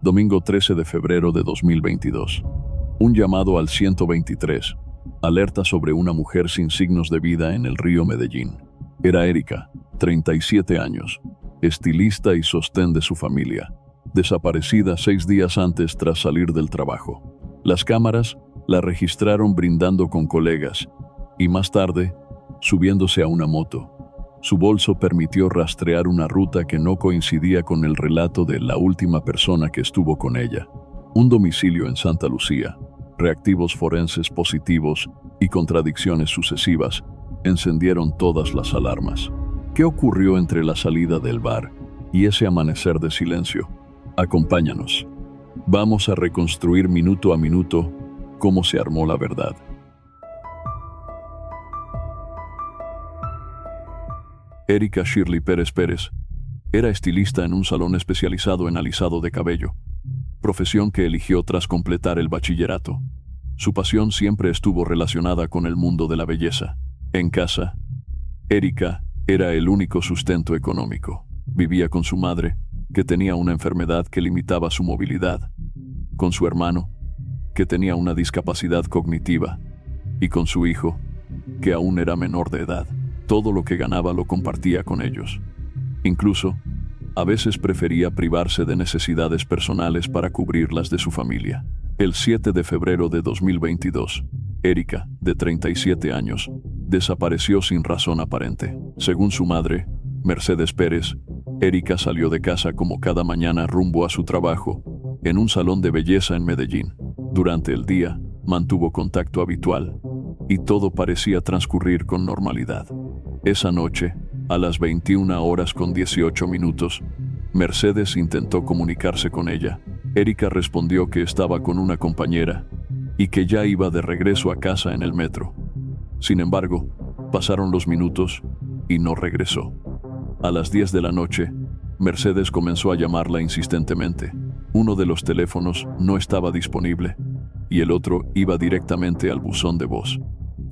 Domingo 13 de febrero de 2022. Un llamado al 123. Alerta sobre una mujer sin signos de vida en el río Medellín. Era Erika, 37 años, estilista y sostén de su familia, desaparecida 6 días antes tras salir del trabajo. Las cámaras la registraron brindando con colegas y más tarde, subiéndose a una moto. Su bolso permitió rastrear una ruta que no coincidía con el relato de la última persona que estuvo con ella. Un domicilio en Santa Lucía, reactivos forenses positivos y contradicciones sucesivas encendieron todas las alarmas. ¿Qué ocurrió entre la salida del bar y ese amanecer de silencio? Acompáñanos. Vamos a reconstruir minuto a minuto cómo se armó la verdad. Erika Shirley Pérez Pérez era estilista en un salón especializado en alisado de cabello, profesión que eligió tras completar el bachillerato. Su pasión siempre estuvo relacionada con el mundo de la belleza. En casa, Erika era el único sustento económico. Vivía con su madre, que tenía una enfermedad que limitaba su movilidad, con su hermano, que tenía una discapacidad cognitiva, y con su hijo, que aún era menor de edad. Todo lo que ganaba lo compartía con ellos. Incluso, a veces prefería privarse de necesidades personales para cubrir las de su familia. El 7 de febrero de 2022, Erika, de 37 años, desapareció sin razón aparente. Según su madre, Mercedes Pérez, Erika salió de casa como cada mañana rumbo a su trabajo, en un salón de belleza en Medellín. Durante el día, mantuvo contacto habitual, y todo parecía transcurrir con normalidad. Esa noche, a las 21:18, Mercedes intentó comunicarse con ella. Erika respondió que estaba con una compañera y que ya iba de regreso a casa en el metro. Sin embargo, pasaron los minutos y no regresó. A las 10 de la noche, Mercedes comenzó a llamarla insistentemente. Uno de los teléfonos no estaba disponible y el otro iba directamente al buzón de voz.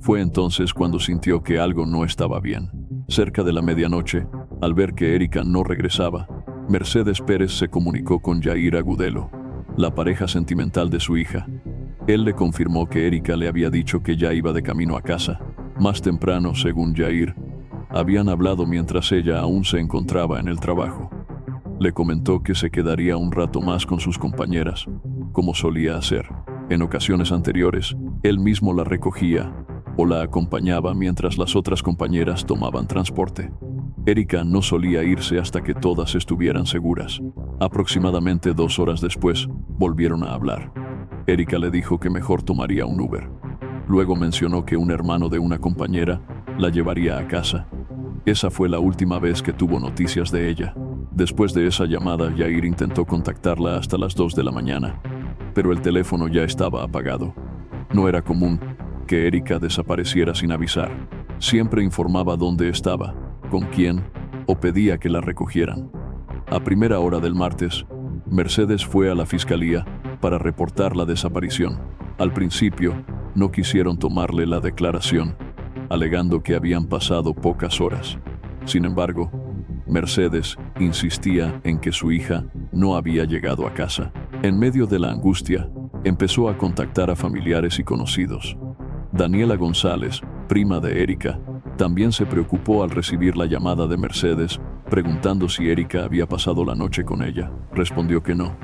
Fue entonces cuando sintió que algo no estaba bien. Cerca de la medianoche, al ver que Erika no regresaba, Mercedes Pérez se comunicó con Jair Agudelo, la pareja sentimental de su hija. Él le confirmó que Erika le había dicho que ya iba de camino a casa. Más temprano, según Jair, habían hablado mientras ella aún se encontraba en el trabajo. Le comentó que se quedaría un rato más con sus compañeras, como solía hacer. En ocasiones anteriores, él mismo la recogía o la acompañaba mientras las otras compañeras tomaban transporte. Erika no solía irse hasta que todas estuvieran seguras. Aproximadamente 2 horas después, volvieron a hablar. Erika le dijo que mejor tomaría un Uber. Luego mencionó que un hermano de una compañera la llevaría a casa. Esa fue la última vez que tuvo noticias de ella. Después de esa llamada, Jair intentó contactarla hasta las 2 de la mañana, pero el teléfono ya estaba apagado. No era común que Erika desapareciera sin avisar. Siempre informaba dónde estaba, con quién, o pedía que la recogieran. A primera hora del martes, Mercedes fue a la fiscalía para reportar la desaparición. Al principio, no quisieron tomarle la declaración, alegando que habían pasado pocas horas. Sin embargo, Mercedes insistía en que su hija no había llegado a casa. En medio de la angustia, empezó a contactar a familiares y conocidos. Daniela González, prima de Erika, también se preocupó al recibir la llamada de Mercedes, preguntando si Erika había pasado la noche con ella. Respondió que no,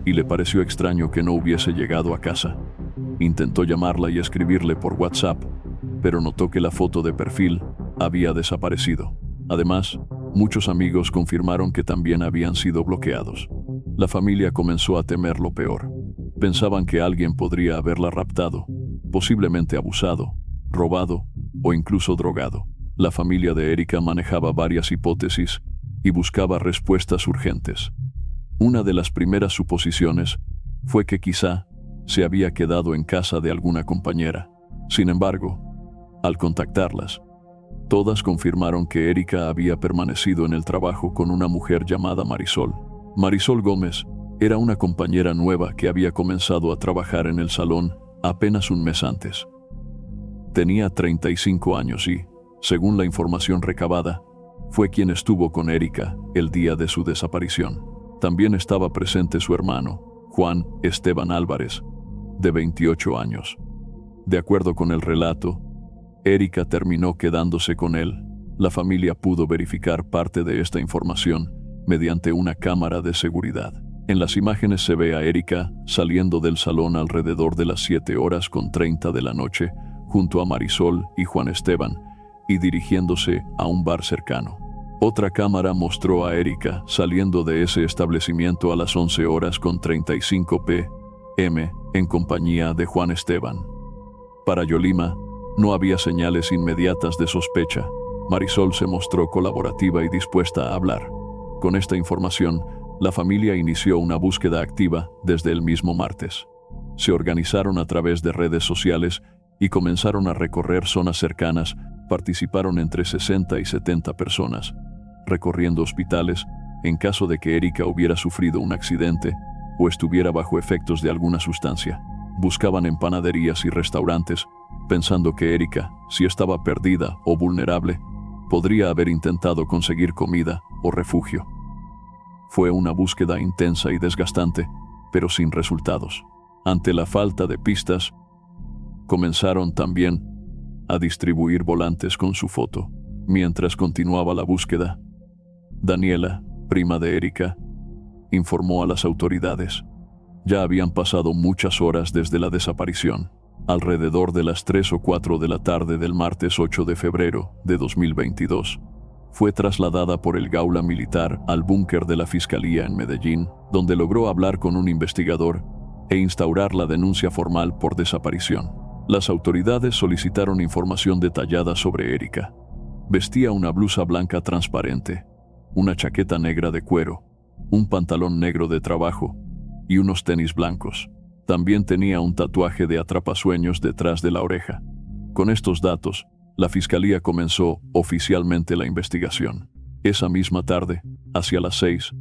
y le pareció extraño que no hubiese llegado a casa. Intentó llamarla y escribirle por WhatsApp, pero notó que la foto de perfil había desaparecido. Además, muchos amigos confirmaron que también habían sido bloqueados. La familia comenzó a temer lo peor. Pensaban que alguien podría haberla raptado, posiblemente abusado, robado o incluso drogado. La familia de Erika manejaba varias hipótesis y buscaba respuestas urgentes. Una de las primeras suposiciones fue que quizá se había quedado en casa de alguna compañera. Sin embargo, al contactarlas, todas confirmaron que Erika había permanecido en el trabajo con una mujer llamada Marisol. Marisol Gómez era una compañera nueva que había comenzado a trabajar en el salón apenas un mes antes. Tenía 35 años y, según la información recabada, fue quien estuvo con Erika el día de su desaparición. También estaba presente su hermano, Juan Esteban Álvarez, de 28 años. De acuerdo con el relato, Erika terminó quedándose con él. La familia pudo verificar parte de esta información mediante una cámara de seguridad. En las imágenes se ve a Erika saliendo del salón alrededor de las 7:30 de la noche, junto a Marisol y Juan Esteban, y dirigiéndose a un bar cercano. Otra cámara mostró a Erika saliendo de ese establecimiento a las 11:35 p.m. en compañía de Juan Esteban. Para Yolima, no había señales inmediatas de sospecha. Marisol se mostró colaborativa y dispuesta a hablar. Con esta información, la familia inició una búsqueda activa desde el mismo martes. Se organizaron a través de redes sociales y comenzaron a recorrer zonas cercanas. Participaron entre 60 y 70 personas, recorriendo hospitales en caso de que Erika hubiera sufrido un accidente o estuviera bajo efectos de alguna sustancia. Buscaban en panaderías y restaurantes, pensando que Erika, si estaba perdida o vulnerable, podría haber intentado conseguir comida o refugio. Fue una búsqueda intensa y desgastante, pero sin resultados. Ante la falta de pistas, comenzaron también a distribuir volantes con su foto. Mientras continuaba la búsqueda, Daniela, prima de Erika, informó a las autoridades. Ya habían pasado muchas horas desde la desaparición. Alrededor de las 3 o 4 de la tarde del martes 8 de febrero de 2022, fue trasladada por el Gaula Militar al búnker de la Fiscalía en Medellín, donde logró hablar con un investigador e instaurar la denuncia formal por desaparición. Las autoridades solicitaron información detallada sobre Erika. Vestía una blusa blanca transparente, una chaqueta negra de cuero, un pantalón negro de trabajo y unos tenis blancos. También tenía un tatuaje de atrapasueños detrás de la oreja. Con estos datos, la Fiscalía comenzó oficialmente la investigación. Esa misma tarde, hacia las 6,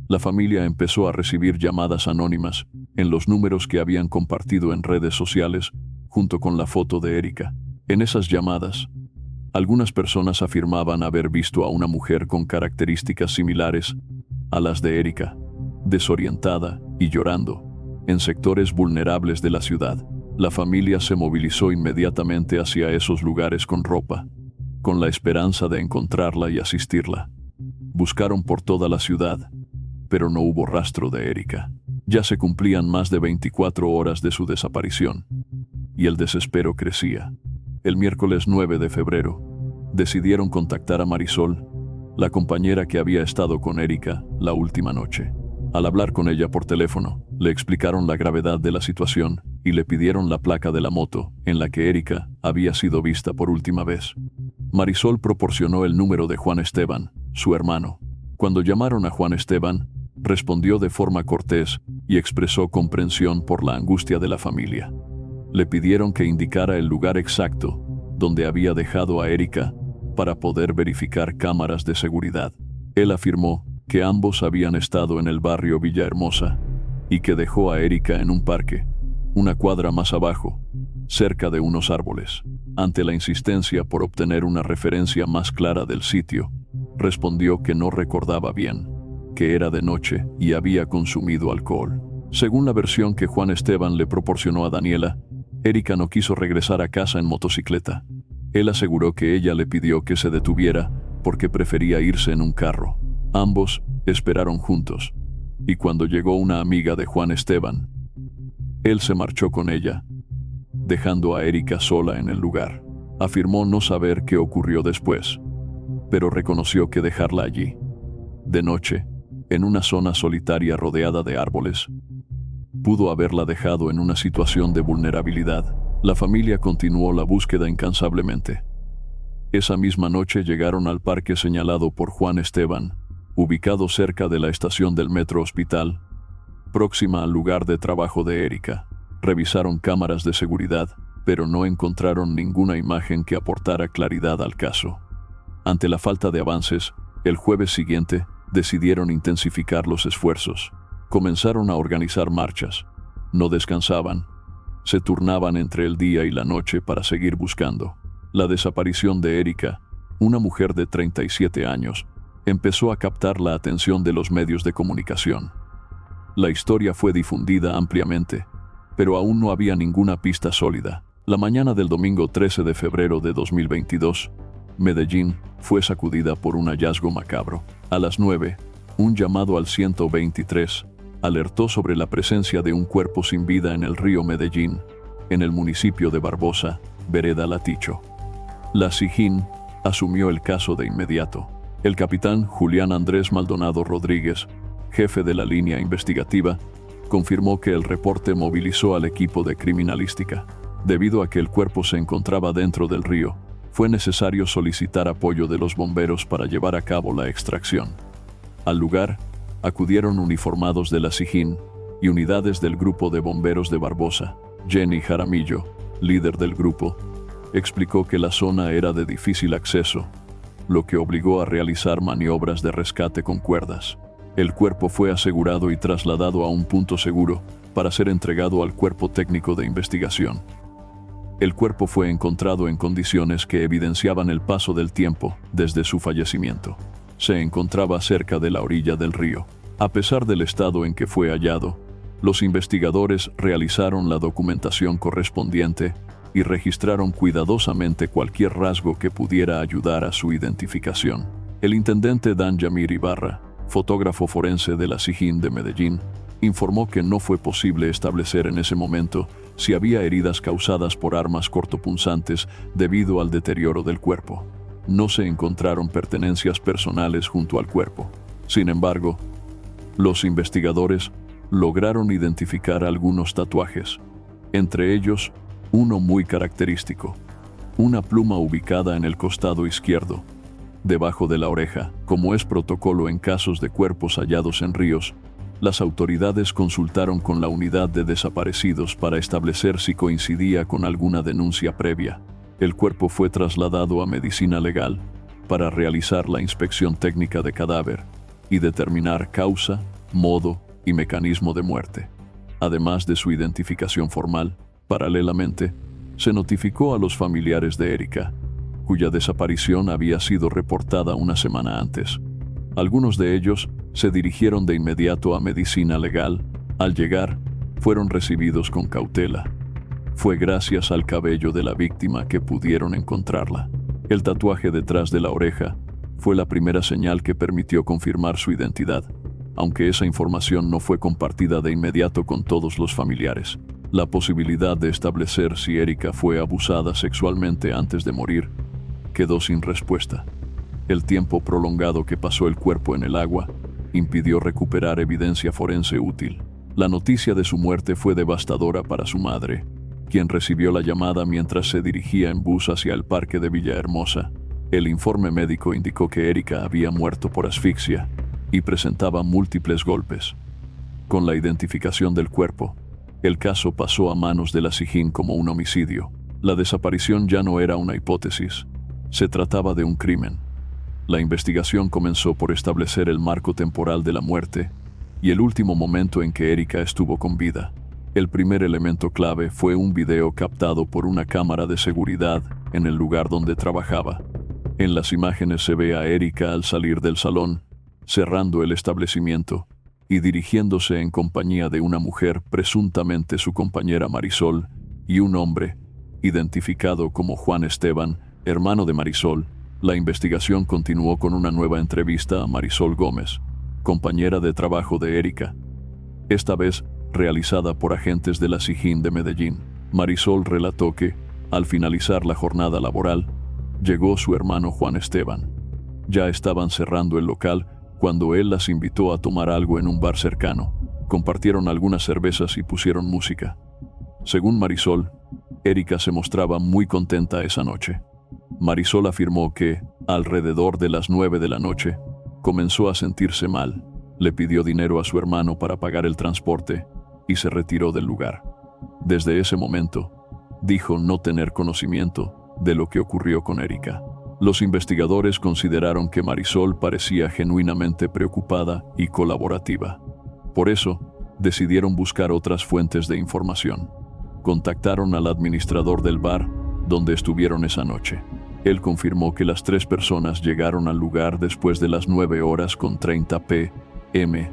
la familia empezó a recibir llamadas anónimas en los números que habían compartido en redes sociales junto con la foto de Erika. En esas llamadas, algunas personas afirmaban haber visto a una mujer con características similares a las de Erika, desorientada y llorando, en sectores vulnerables de la ciudad. La familia se movilizó inmediatamente hacia esos lugares con ropa, con la esperanza de encontrarla y asistirla. Buscaron por toda la ciudad, pero no hubo rastro de Erika. Ya se cumplían más de 24 horas de su desaparición, y el desespero crecía. El miércoles 9 de febrero, decidieron contactar a Marisol, la compañera que había estado con Erika la última noche. Al hablar con ella por teléfono, le explicaron la gravedad de la situación y le pidieron la placa de la moto en la que Erika había sido vista por última vez. Marisol proporcionó el número de Juan Esteban, su hermano. Cuando llamaron a Juan Esteban, respondió de forma cortés y expresó comprensión por la angustia de la familia. Le pidieron que indicara el lugar exacto donde había dejado a Erika para poder verificar cámaras de seguridad. Él afirmó que ambos habían estado en el barrio Villahermosa y que dejó a Erika en un parque, una cuadra más abajo, cerca de unos árboles. Ante la insistencia por obtener una referencia más clara del sitio, respondió que no recordaba bien, que era de noche y había consumido alcohol. Según la versión que Juan Esteban le proporcionó a Daniela, Erika no quiso regresar a casa en motocicleta. Él aseguró que ella le pidió que se detuviera porque prefería irse en un carro. Ambos esperaron juntos, y cuando llegó una amiga de Juan Esteban, él se marchó con ella, dejando a Erika sola en el lugar. Afirmó no saber qué ocurrió después, pero reconoció que dejarla allí, de noche, en una zona solitaria rodeada de árboles, pudo haberla dejado en una situación de vulnerabilidad. La familia continuó la búsqueda incansablemente. Esa misma noche llegaron al parque señalado por Juan Esteban, ubicado cerca de la estación del Metro Hospital, próxima al lugar de trabajo de Erika. Revisaron cámaras de seguridad, pero no encontraron ninguna imagen que aportara claridad al caso. Ante la falta de avances, el jueves siguiente, decidieron intensificar los esfuerzos. Comenzaron a organizar marchas. No descansaban. Se turnaban entre el día y la noche para seguir buscando. La desaparición de Erika, una mujer de 37 años, empezó a captar la atención de los medios de comunicación. La historia fue difundida ampliamente, pero aún no había ninguna pista sólida. La mañana del domingo 13 de febrero de 2022, Medellín fue sacudida por un hallazgo macabro. A las 9, un llamado al 123 alertó sobre la presencia de un cuerpo sin vida en el río Medellín, en el municipio de Barbosa, vereda Laticho. La SIJIN asumió el caso de inmediato. El capitán Julián Andrés Maldonado Rodríguez, jefe de la línea investigativa, confirmó que el reporte movilizó al equipo de criminalística. Debido a que el cuerpo se encontraba dentro del río, fue necesario solicitar apoyo de los bomberos para llevar a cabo la extracción. Al lugar, acudieron uniformados de la SIJIN y unidades del grupo de bomberos de Barbosa. Jenny Jaramillo, líder del grupo, explicó que la zona era de difícil acceso, lo que obligó a realizar maniobras de rescate con cuerdas. El cuerpo fue asegurado y trasladado a un punto seguro para ser entregado al cuerpo técnico de investigación. El cuerpo fue encontrado en condiciones que evidenciaban el paso del tiempo desde su fallecimiento. Se encontraba cerca de la orilla del río. A pesar del estado en que fue hallado, los investigadores realizaron la documentación correspondiente y registraron cuidadosamente cualquier rasgo que pudiera ayudar a su identificación. El intendente Dan Yamir Ibarra, fotógrafo forense de la SIJIN de Medellín, informó que no fue posible establecer en ese momento si había heridas causadas por armas cortopunzantes debido al deterioro del cuerpo. No se encontraron pertenencias personales junto al cuerpo. Sin embargo, los investigadores lograron identificar algunos tatuajes, entre ellos uno muy característico, una pluma ubicada en el costado izquierdo, debajo de la oreja. Como es protocolo en casos de cuerpos hallados en ríos, las autoridades consultaron con la unidad de desaparecidos para establecer si coincidía con alguna denuncia previa. El cuerpo fue trasladado a medicina legal para realizar la inspección técnica de cadáver y determinar causa, modo y mecanismo de muerte. Además de su identificación formal, paralelamente, se notificó a los familiares de Erika, cuya desaparición había sido reportada una semana antes. Algunos de ellos se dirigieron de inmediato a medicina legal. Al llegar, fueron recibidos con cautela. Fue gracias al cabello de la víctima que pudieron encontrarla. El tatuaje detrás de la oreja fue la primera señal que permitió confirmar su identidad, aunque esa información no fue compartida de inmediato con todos los familiares. La posibilidad de establecer si Erika fue abusada sexualmente antes de morir quedó sin respuesta. El tiempo prolongado que pasó el cuerpo en el agua impidió recuperar evidencia forense útil. La noticia de su muerte fue devastadora para su madre, quien recibió la llamada mientras se dirigía en bus hacia el parque de Villahermosa. El informe médico indicó que Erika había muerto por asfixia y presentaba múltiples golpes. Con la identificación del cuerpo, el caso pasó a manos de la SIJIN como un homicidio. La desaparición ya no era una hipótesis, se trataba de un crimen. La investigación comenzó por establecer el marco temporal de la muerte y el último momento en que Erika estuvo con vida. El primer elemento clave fue un video captado por una cámara de seguridad en el lugar donde trabajaba. En las imágenes se ve a Erika al salir del salón, cerrando el establecimiento y dirigiéndose en compañía de una mujer, presuntamente su compañera Marisol, y un hombre, identificado como Juan Esteban, hermano de Marisol. La investigación continuó con una nueva entrevista a Marisol Gómez, compañera de trabajo de Erika, esta vez realizada por agentes de la SIJIN de Medellín. Marisol relató que, al finalizar la jornada laboral, llegó su hermano Juan Esteban. Ya estaban cerrando el local cuando él las invitó a tomar algo en un bar cercano. Compartieron algunas cervezas y pusieron música. Según Marisol, Erika se mostraba muy contenta esa noche. Marisol afirmó que, alrededor de las 9 de la noche, comenzó a sentirse mal. Le pidió dinero a su hermano para pagar el transporte y se retiró del lugar. Desde ese momento, dijo no tener conocimiento de lo que ocurrió con Erika. Los investigadores consideraron que Marisol parecía genuinamente preocupada y colaborativa. Por eso, decidieron buscar otras fuentes de información. Contactaron al administrador del bar donde estuvieron esa noche. Él confirmó que las 3 personas llegaron al lugar después de las 9:30 p.m.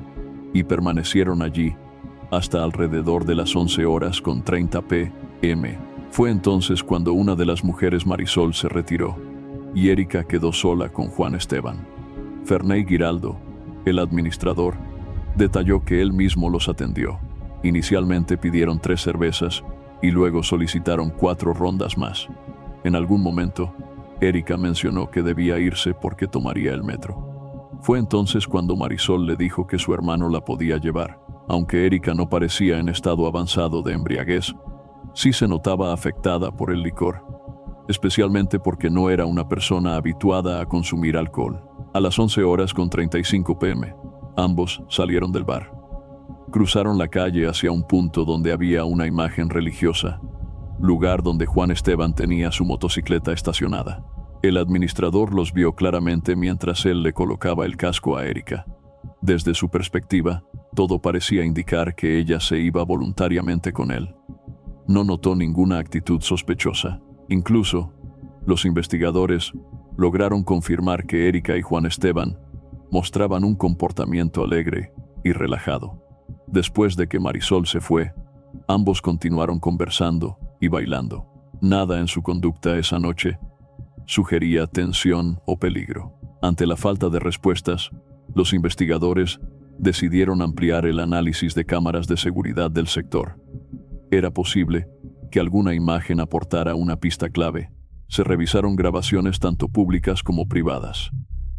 y permanecieron allí hasta alrededor de las 11:30 p.m. Fue entonces cuando una de las mujeres, Marisol, se retiró y Erika quedó sola con Juan Esteban. Ferney Giraldo, el administrador, detalló que él mismo los atendió. Inicialmente pidieron 3 cervezas y luego solicitaron 4 rondas más. En algún momento, Erika mencionó que debía irse porque tomaría el metro. Fue entonces cuando Marisol le dijo que su hermano la podía llevar. Aunque Erika no parecía en estado avanzado de embriaguez, sí se notaba afectada por el licor, especialmente porque no era una persona habituada a consumir alcohol. A las 11:35 p.m., ambos salieron del bar. Cruzaron la calle hacia un punto donde había una imagen religiosa, lugar donde Juan Esteban tenía su motocicleta estacionada. El administrador los vio claramente mientras él le colocaba el casco a Erika. Desde su perspectiva, todo parecía indicar que ella se iba voluntariamente con él. No notó ninguna actitud sospechosa. Incluso, los investigadores lograron confirmar que Erika y Juan Esteban mostraban un comportamiento alegre y relajado. Después de que Marisol se fue, ambos continuaron conversando y bailando. Nada en su conducta esa noche sugería tensión o peligro. Ante la falta de respuestas, los investigadores decidieron ampliar el análisis de cámaras de seguridad del sector. Era posible que alguna imagen aportara una pista clave. Se revisaron grabaciones tanto públicas como privadas.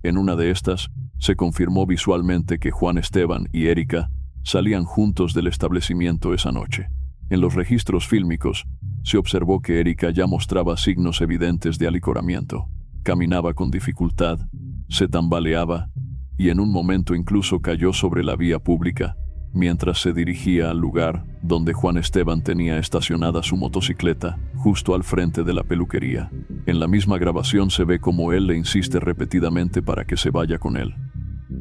En una de estas, se confirmó visualmente que Juan Esteban y Erika salían juntos del establecimiento esa noche. En los registros fílmicos, se observó que Erika ya mostraba signos evidentes de alicoramiento. Caminaba con dificultad, se tambaleaba y en un momento incluso cayó sobre la vía pública mientras se dirigía al lugar donde Juan Esteban tenía estacionada su motocicleta, justo al frente de la peluquería. En la misma grabación se ve cómo él le insiste repetidamente para que se vaya con él.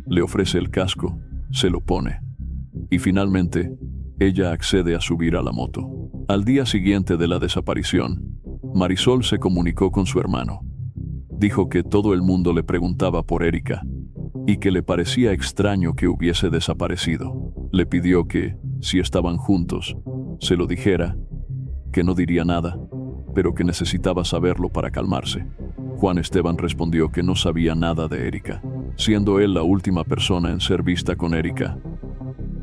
Le ofrece el casco, se lo pone. Y finalmente, ella accede a subir a la moto. Al día siguiente de la desaparición, Marisol se comunicó con su hermano. Dijo que todo el mundo le preguntaba por Erika y que le parecía extraño que hubiese desaparecido. Le pidió que, si estaban juntos, se lo dijera, que no diría nada, pero que necesitaba saberlo para calmarse. Juan Esteban respondió que no sabía nada de Erika, siendo él la última persona en ser vista con Erika.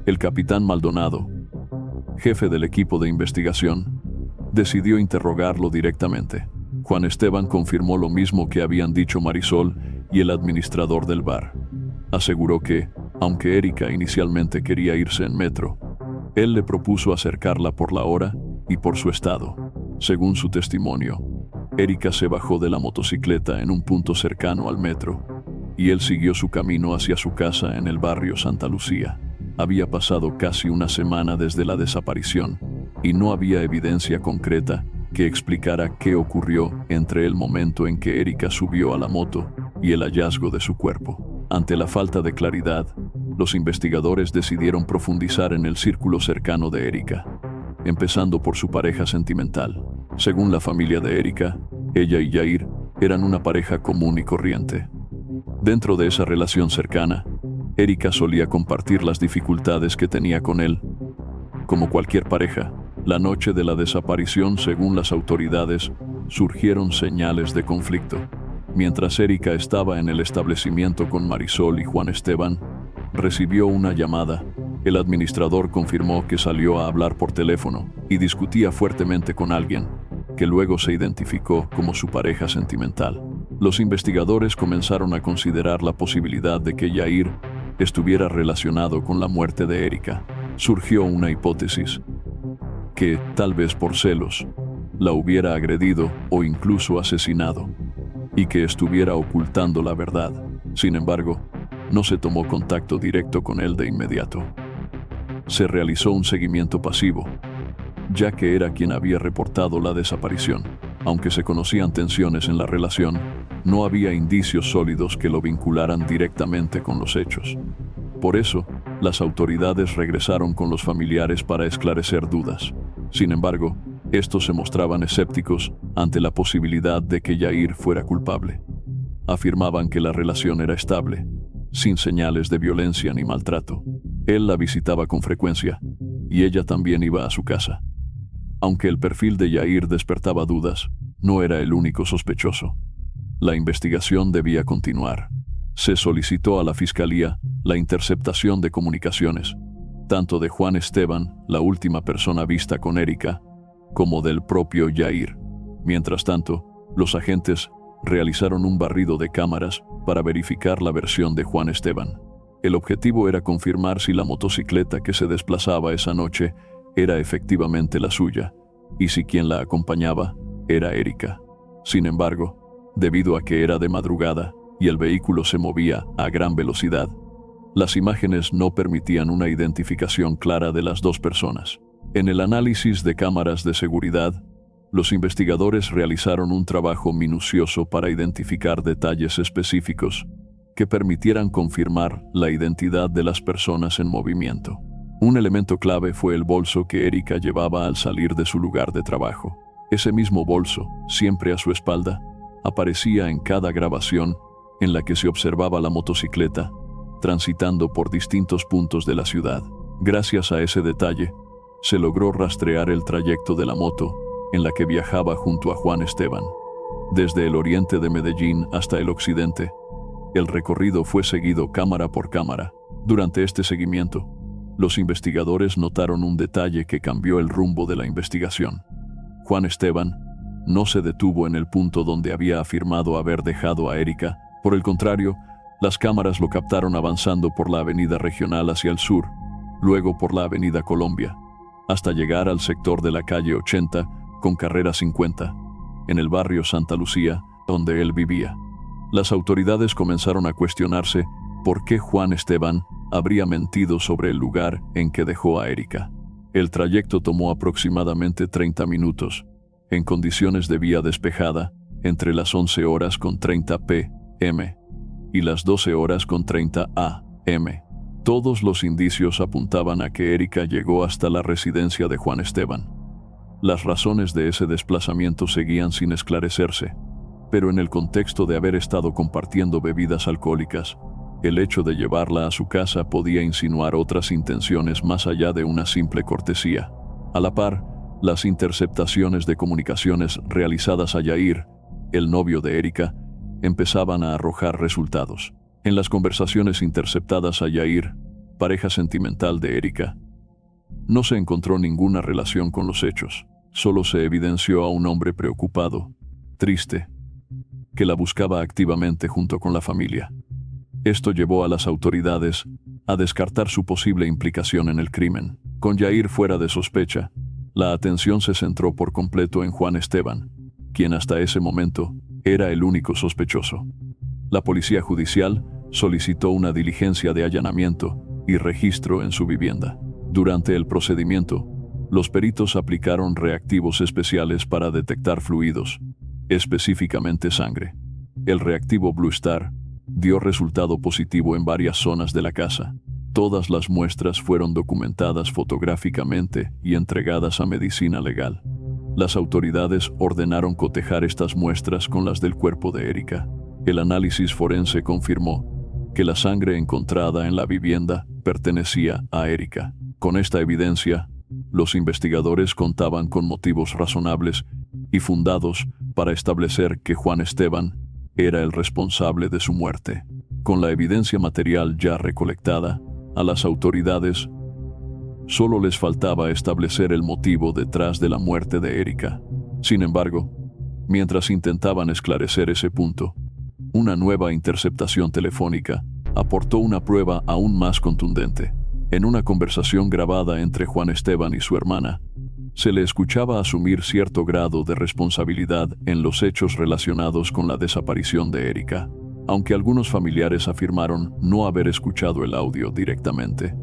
El capitán Maldonado, jefe del equipo de investigación, decidió interrogarlo directamente. Juan Esteban confirmó lo mismo que habían dicho Marisol y el administrador del bar. Aseguró que, aunque Erika inicialmente quería irse en metro, él le propuso acercarla por la hora y por su estado. Según su testimonio, Erika se bajó de la motocicleta en un punto cercano al metro y él siguió su camino hacia su casa en el barrio Santa Lucía. Había pasado casi una semana desde la desaparición y no había evidencia concreta que explicara qué ocurrió entre el momento en que Erika subió a la moto y el hallazgo de su cuerpo. Ante la falta de claridad, los investigadores decidieron profundizar en el círculo cercano de Erika, empezando por su pareja sentimental. Según la familia de Erika, ella y Yair eran una pareja común y corriente. Dentro de esa relación cercana, Erika solía compartir las dificultades que tenía con él. Como cualquier pareja, la noche de la desaparición, según las autoridades, surgieron señales de conflicto. Mientras Erika estaba en el establecimiento con Marisol y Juan Esteban, recibió una llamada. El administrador confirmó que salió a hablar por teléfono y discutía fuertemente con alguien, que luego se identificó como su pareja sentimental. Los investigadores comenzaron a considerar la posibilidad de que Yair estuviera relacionado con la muerte de Erika. Surgió una hipótesis, que, tal vez por celos, la hubiera agredido o incluso asesinado, y que estuviera ocultando la verdad. Sin embargo, no se tomó contacto directo con él de inmediato. Se realizó un seguimiento pasivo, ya que era quien había reportado la desaparición. Aunque se conocían tensiones en la relación, no había indicios sólidos que lo vincularan directamente con los hechos. Por eso, las autoridades regresaron con los familiares para esclarecer dudas. Sin embargo, Estos se mostraban escépticos ante la posibilidad de que Yair fuera culpable. Afirmaban que la relación era estable, sin señales de violencia ni maltrato. Él la visitaba con frecuencia, y ella también iba a su casa. Aunque el perfil de Yair despertaba dudas, no era el único sospechoso. La investigación debía continuar. Se solicitó a la Fiscalía la interceptación de comunicaciones, tanto de Juan Esteban, la última persona vista con Erika, como del propio Yair. Mientras tanto, los agentes realizaron un barrido de cámaras para verificar la versión de Juan Esteban. El objetivo era confirmar si la motocicleta que se desplazaba esa noche era efectivamente la suya, y si quien la acompañaba era Erika. Sin embargo, debido a que era de madrugada y el vehículo se movía a gran velocidad, las imágenes no permitían una identificación clara de las dos personas. En el análisis de cámaras de seguridad, los investigadores realizaron un trabajo minucioso para identificar detalles específicos que permitieran confirmar la identidad de las personas en movimiento. Un elemento clave fue el bolso que Erika llevaba al salir de su lugar de trabajo. Ese mismo bolso, siempre a su espalda, aparecía en cada grabación en la que se observaba la motocicleta transitando por distintos puntos de la ciudad. Gracias a ese detalle, se logró rastrear el trayecto de la moto en la que viajaba junto a Juan Esteban. Desde el oriente de Medellín hasta el occidente, el recorrido fue seguido cámara por cámara. Durante este seguimiento, los investigadores notaron un detalle que cambió el rumbo de la investigación. Juan Esteban no se detuvo en el punto donde había afirmado haber dejado a Erika. Por el contrario, las cámaras lo captaron avanzando por la avenida regional hacia el sur, luego por la avenida Colombia, hasta llegar al sector de la calle 80 con carrera 50, en el barrio Santa Lucía, donde él vivía. Las autoridades comenzaron a cuestionarse por qué Juan Esteban habría mentido sobre el lugar en que dejó a Erika. El trayecto tomó aproximadamente 30 minutos, en condiciones de vía despejada, entre las 11:30 p.m. y las 12:30 a.m. Todos los indicios apuntaban a que Erika llegó hasta la residencia de Juan Esteban. Las razones de ese desplazamiento seguían sin esclarecerse, pero en el contexto de haber estado compartiendo bebidas alcohólicas, el hecho de llevarla a su casa podía insinuar otras intenciones más allá de una simple cortesía. A la par, las interceptaciones de comunicaciones realizadas a Yair, el novio de Erika, empezaban a arrojar resultados. En las conversaciones interceptadas a Yair, pareja sentimental de Erika, no se encontró ninguna relación con los hechos. Solo se evidenció a un hombre preocupado, triste, que la buscaba activamente junto con la familia. Esto llevó a las autoridades a descartar su posible implicación en el crimen. Con Yair fuera de sospecha, la atención se centró por completo en Juan Esteban, quien hasta ese momento era el único sospechoso. La policía judicial solicitó una diligencia de allanamiento y registro en su vivienda. Durante el procedimiento, los peritos aplicaron reactivos especiales para detectar fluidos, específicamente sangre. El reactivo Blue Star dio resultado positivo en varias zonas de la casa. Todas las muestras fueron documentadas fotográficamente y entregadas a medicina legal. Las autoridades ordenaron cotejar estas muestras con las del cuerpo de Erika. El análisis forense confirmó que la sangre encontrada en la vivienda pertenecía a Erika. Con esta evidencia, los investigadores contaban con motivos razonables y fundados para establecer que Juan Esteban era el responsable de su muerte. Con la evidencia material ya recolectada, a las autoridades solo les faltaba establecer el motivo detrás de la muerte de Erika. Sin embargo, mientras intentaban esclarecer ese punto, una nueva interceptación telefónica aportó una prueba aún más contundente. En una conversación grabada entre Juan Esteban y su hermana, se le escuchaba asumir cierto grado de responsabilidad en los hechos relacionados con la desaparición de Erika, aunque algunos familiares afirmaron no haber escuchado el audio directamente.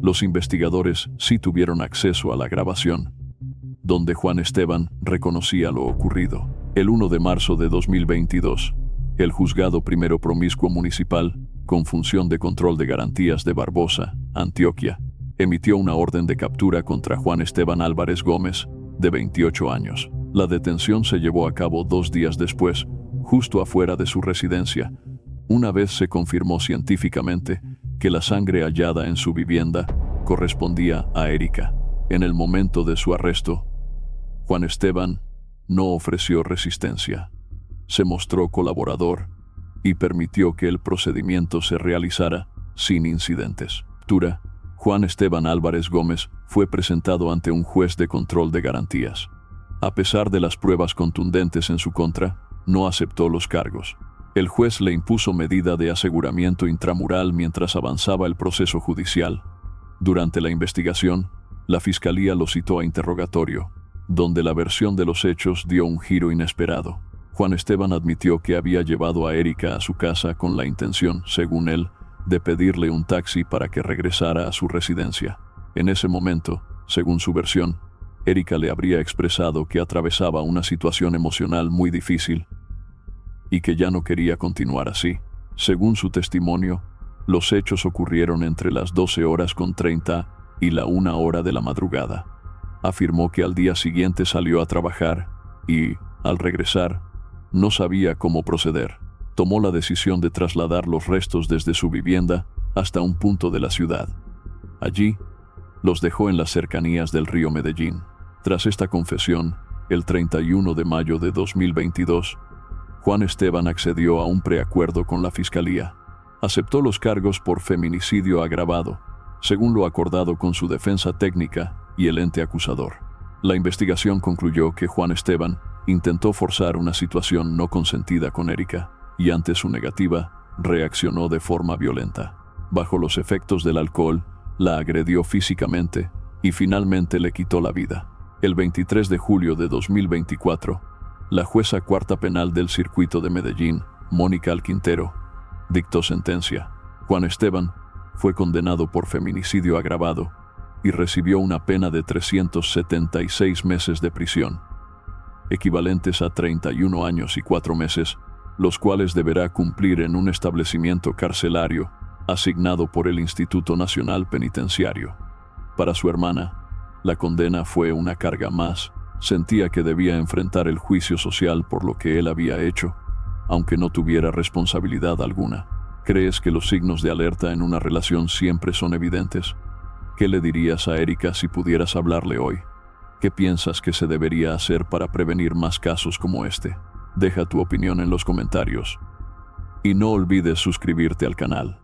Los investigadores sí tuvieron acceso a la grabación, donde Juan Esteban reconocía lo ocurrido. El 1 de marzo de 2022, el Juzgado Primero Promiscuo Municipal, con función de control de garantías de Barbosa, Antioquia, emitió una orden de captura contra Juan Esteban Álvarez Gómez, de 28 años. La detención se llevó a cabo 2 días después, justo afuera de su residencia, una vez se confirmó científicamente que la sangre hallada en su vivienda correspondía a Erika. En el momento de su arresto, Juan Esteban no ofreció resistencia. Se mostró colaborador y permitió que el procedimiento se realizara sin incidentes. Juan Esteban Álvarez Gómez fue presentado ante un juez de control de garantías. A pesar de las pruebas contundentes en su contra, no aceptó los cargos. El juez le impuso medida de aseguramiento intramural mientras avanzaba el proceso judicial. Durante la investigación, la fiscalía lo citó a interrogatorio, donde la versión de los hechos dio un giro inesperado. Juan Esteban admitió que había llevado a Erika a su casa con la intención, según él, de pedirle un taxi para que regresara a su residencia. En ese momento, según su versión, Erika le habría expresado que atravesaba una situación emocional muy difícil y que ya no quería continuar así. Según su testimonio, los hechos ocurrieron entre las 12:30 y la 1 de la madrugada. Afirmó que al día siguiente salió a trabajar y, al regresar, no sabía cómo proceder. Tomó la decisión de trasladar los restos desde su vivienda hasta un punto de la ciudad. Allí, los dejó en las cercanías del río Medellín. Tras esta confesión, el 31 de mayo de 2022, Juan Esteban accedió a un preacuerdo con la fiscalía. Aceptó los cargos por feminicidio agravado, según lo acordado con su defensa técnica y el ente acusador. La investigación concluyó que Juan Esteban intentó forzar una situación no consentida con Erika, y ante su negativa, reaccionó de forma violenta. Bajo los efectos del alcohol, la agredió físicamente y finalmente le quitó la vida. El 23 de julio de 2024, la jueza cuarta penal del circuito de Medellín, Mónica Alquintero, dictó sentencia. Juan Esteban fue condenado por feminicidio agravado y recibió una pena de 376 meses de prisión, equivalentes a 31 años y 4 meses, los cuales deberá cumplir en un establecimiento carcelario asignado por el Instituto Nacional Penitenciario. Para su hermana, la condena fue una carga más. Sentía que debía enfrentar el juicio social por lo que él había hecho, aunque no tuviera responsabilidad alguna. ¿Crees que los signos de alerta en una relación siempre son evidentes? ¿Qué le dirías a Erika si pudieras hablarle hoy? ¿Qué piensas que se debería hacer para prevenir más casos como este? Deja tu opinión en los comentarios. Y no olvides suscribirte al canal.